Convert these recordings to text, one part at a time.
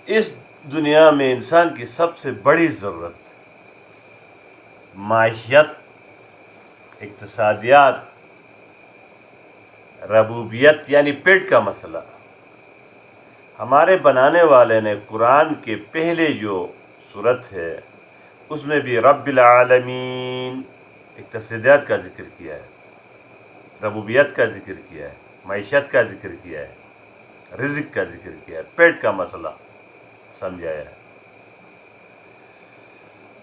اس دنیا میں انسان کی سب سے بڑی ضرورت معیشت، اقتصادیات، ربوبیت یعنی پیٹ کا مسئلہ۔ ہمارے بنانے والے نے قرآن کے پہلے جو صورت ہے اس میں بھی رب العالمین اقتصادیات کا ذکر کیا ہے، ربوبیت کا ذکر کیا ہے، معیشت کا ذکر کیا ہے، رزق کا ذکر کیا ہے، پیٹ کا مسئلہ سمجھایا ہے۔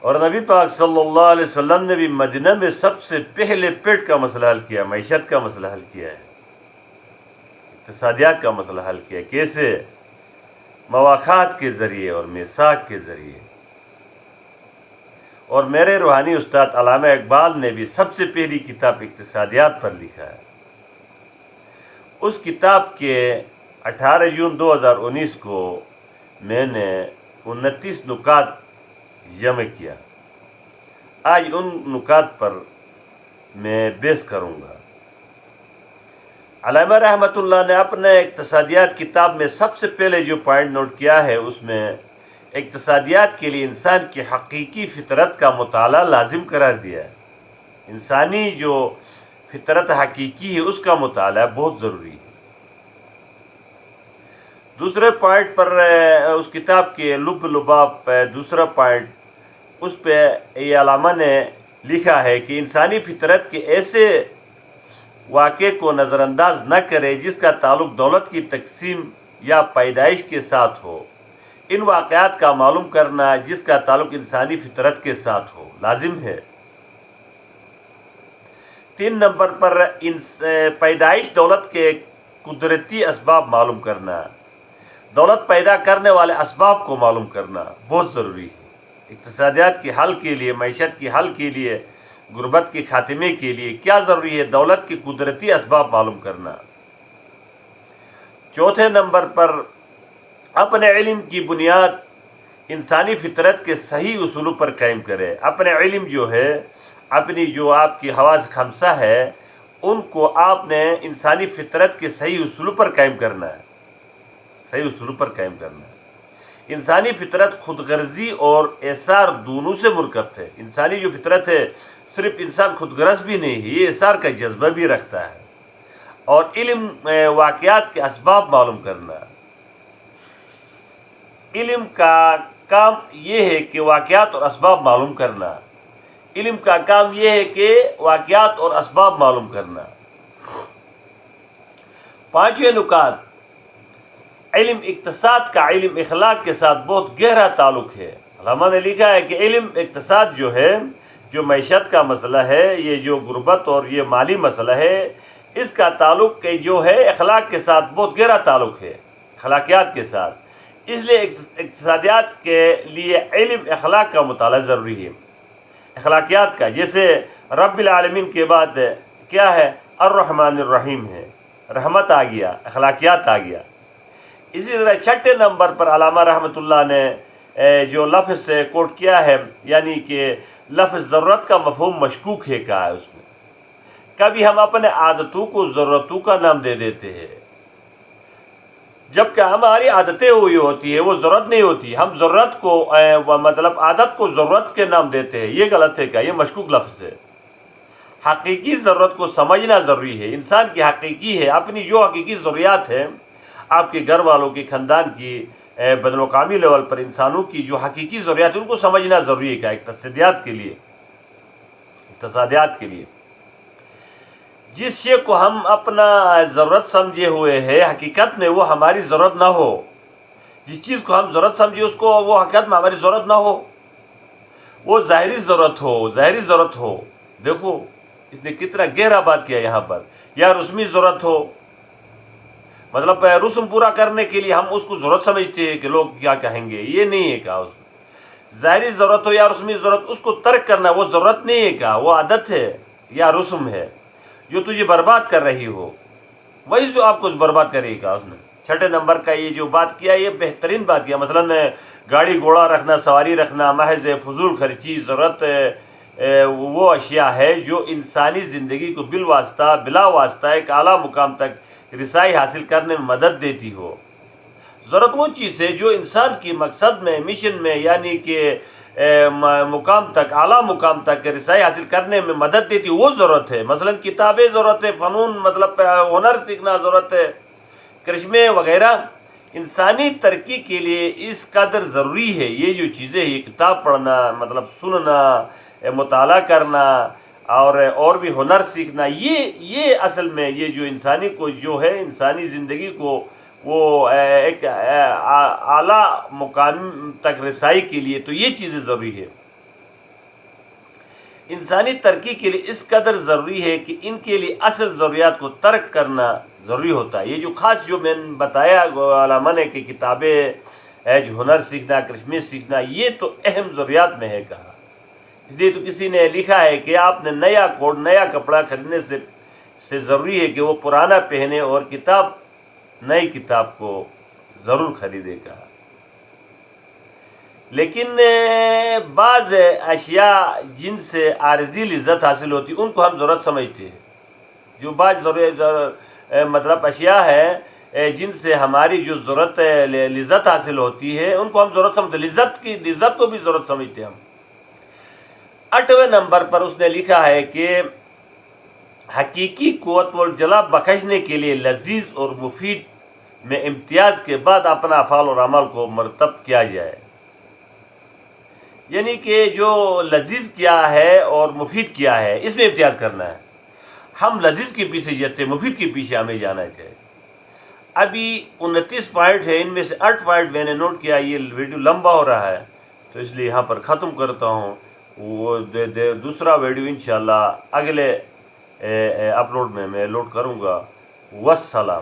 اور نبی پاک صلی اللہ علیہ وسلم نے بھی مدینہ میں سب سے پہلے پیٹ کا مسئلہ حل کیا، معیشت کا مسئلہ حل کیا ہے، اقتصادیات کا مسئلہ حل کیا۔ کیسے؟ مواخات کے ذریعے اور میثاق کے ذریعے۔ اور میرے روحانی استاد علامہ اقبال نے بھی سب سے پہلی کتاب اقتصادیات پر لکھا ہے۔ اس کتاب کے 18 جون 2019 کو میں نے 29 نکات جمع کیا۔ آج ان نکات پر میں بحث کروں گا۔ علامہ رحمۃ اللہ نے اپنے اقتصادیات کتاب میں سب سے پہلے جو پوائنٹ نوٹ کیا ہے اس میں اقتصادیات کے لیے انسان کی حقیقی فطرت کا مطالعہ لازم قرار دیا ہے۔ انسانی جو فطرت حقیقی ہے اس کا مطالعہ بہت ضروری ہے۔ دوسرے پوائنٹ پر اس کتاب کے لب لباب پہ دوسرا پوائنٹ اس پہ یہ علامہ نے لکھا ہے کہ انسانی فطرت کے ایسے واقعے کو نظر انداز نہ کرے جس کا تعلق دولت کی تقسیم یا پیدائش کے ساتھ ہو۔ ان واقعات کا معلوم کرنا جس کا تعلق انسانی فطرت کے ساتھ ہو لازم ہے۔ 3 نمبر پر پیدائش دولت کے قدرتی اسباب معلوم کرنا، دولت پیدا کرنے والے اسباب کو معلوم کرنا بہت ضروری ہے۔ اقتصادیات کے حل کے لیے، معیشت کے حل کے لیے، غربت کے خاتمے کے لیے کیا ضروری ہے؟ دولت کے قدرتی اسباب معلوم کرنا۔ 4 نمبر پر اپنے علم کی بنیاد انسانی فطرت کے صحیح اصولوں پر قائم کرے۔ اپنے علم جو ہے، اپنی جو آپ کی حواس خمسہ ہے ان کو آپ نے انسانی فطرت کے صحیح اصولوں پر قائم کرنا ہے، صحیح اصولوں پر قائم کرنا ہے۔ انسانی فطرت خود غرضی اور احسار دونوں سے مرکب ہے۔ انسانی جو فطرت ہے صرف انسان خود غرض بھی نہیں ہے، یہ احسار کا جذبہ بھی رکھتا ہے۔ اور علم واقعات کے اسباب معلوم کرنا، علم کا کام یہ ہے کہ واقعات اور اسباب معلوم کرنا، علم کا کام یہ ہے کہ واقعات اور اسباب معلوم کرنا۔ 5ویں نکات، علم اقتصاد کا علم اخلاق کے ساتھ بہت گہرا تعلق ہے۔ علامہ نے لکھا ہے کہ علم اقتصاد جو ہے، جو معیشت کا مسئلہ ہے، یہ جو غربت اور یہ مالی مسئلہ ہے، اس کا تعلق جو ہے اخلاق کے ساتھ بہت گہرا تعلق ہے، اخلاقیات کے ساتھ۔ اس لیے اقتصادیات کے لیے علم اخلاق کا مطالعہ ضروری ہے، اخلاقیات کا۔ جیسے رب العالمین کے بعد کیا ہے؟ الرحمن الرحیم ہے، رحمت آ گیا، اخلاقیات آ گیا۔ اسی طرح 6 نمبر پر علامہ رحمۃ اللہ نے جو لفظ سے کوٹ کیا ہے، یعنی کہ لفظ ضرورت کا مفہوم مشکوک ہے کہا ہے اس میں۔ کبھی ہم اپنے عادتوں کو ضرورتوں کا نام دے دیتے ہیں، جبکہ ہماری عادتیں ہوئی ہوتی ہے، وہ ضرورت نہیں ہوتی۔ ہم ضرورت کو مطلب عادت کو ضرورت کے نام دیتے ہیں، یہ غلط ہے کیا؟ یہ مشکوک لفظ ہے۔ حقیقی ضرورت کو سمجھنا ضروری ہے۔ انسان کی حقیقی ہے، اپنی جو حقیقی ضروریات ہیں، آپ کے گھر والوں کی، خاندان کی، بین الاقوامی لیول پر انسانوں کی جو حقیقی ضروریات ہیں ان کو سمجھنا ضروری ہے کیا؟ اقتصادیات کے لیے، اقتصادیات کے لیے جس شے کو ہم اپنا ضرورت سمجھے ہوئے ہیں حقیقت میں وہ ہماری ضرورت نہ ہو، جس چیز کو ہم ضرورت سمجھے اس کو وہ حقیقت میں ہماری ضرورت نہ ہو، وہ ظاہری ضرورت ہو، ظاہری ضرورت ہو۔ دیکھو اس نے کتنا گہرا بات کیا یہاں پر۔ یا رسمی ضرورت ہو، مطلب رسم پورا کرنے کے لیے ہم اس کو ضرورت سمجھتے ہیں کہ لوگ کیا کہیں گے، یہ نہیں ہے کہا اس میں۔ ظاہری ضرورت ہو یا رسمی ضرورت، اس کو ترک کرنا وہ ضرورت نہیں ہے کہا، وہ عادت ہے یا رسم ہے جو تجھے برباد کر رہی ہو، وہی جو آپ کو برباد کرے گا اس نے۔ 6 نمبر کا یہ جو بات کیا یہ بہترین بات کیا۔ مثلا گاڑی گھوڑا رکھنا، سواری رکھنا محض فضول خرچی، ضرورت وہ اشیاء ہے جو انسانی زندگی کو بلا واسطہ ایک اعلیٰ مقام تک رسائی حاصل کرنے میں مدد دیتی ہو۔ ضرورت وہ چیز ہے جو انسان کی مقصد میں، مشن میں، یعنی کہ مقام تک، اعلیٰ مقام تک رسائی حاصل کرنے میں مدد دیتی، وہ ضرورت ہے. مثلا کتابیں ضرورت ہے، فنون مطلب ہنر سیکھنا ضرورت ہے، کرشمے وغیرہ. انسانی ترقی کے لیے اس قدر ضروری ہے یہ جو چیزیں ہیں، کتاب پڑھنا، مطلب سننا، مطالعہ کرنا اور بھی ہنر سیکھنا، یہ اصل میں یہ جو انسانی کو جو ہے انسانی زندگی کو وہ ایک اعلیٰ مقام تک رسائی کے لیے تو یہ چیزیں ضروری ہے. انسانی ترقی کے لیے اس قدر ضروری ہے کہ ان کے لیے اصل ضروریات کو ترک کرنا ضروری ہوتا ہے. یہ جو خاص جو میں نے بتایا علماء نے کہ کتابیں، جو ہنر سیکھنا، کرشمے سیکھنا، یہ تو اہم ضروریات میں ہے کہا. اس لیے تو کسی نے لکھا ہے کہ آپ نے نیا کوٹ، نیا کپڑا خریدنے سے ضروری ہے کہ وہ پرانا پہنے اور نئی کتاب کو ضرور خریدے کہا. لیکن بعض اشیاء جن سے عارضی لذت حاصل ہوتی ان کو ہم ضرورت سمجھتے ہیں. جو بعض مطلب اشیاء ہے جن سے ہماری جو ضرورت لذت حاصل ہوتی ہے ان کو ہم ضرورت سمجھتے ہیں، لذت کو بھی ضرورت سمجھتے ہیں ہم. 8ویں نمبر پر اس نے لکھا ہے کہ حقیقی قوت والجلال بخشنے کے لیے لذیذ اور مفید میں امتیاز کے بعد اپنا افعال اور اعمال کو مرتب کیا جائے. یعنی کہ جو لذیذ کیا ہے اور مفید کیا ہے اس میں امتیاز کرنا ہے. ہم لذیذ کے پیچھے جاتے، مفید کے پیچھے ہمیں جانا چاہیے. ابھی 29 پوائنٹ ہے، ان میں سے 8 پوائنٹ میں نے نوٹ کیا. یہ ویڈیو لمبا ہو رہا ہے تو اس لیے یہاں پر ختم کرتا ہوں. وہ دوسرا ویڈیو انشاءاللہ اگلے اپلوڈ میں لوڈ کروں گا. والسلام.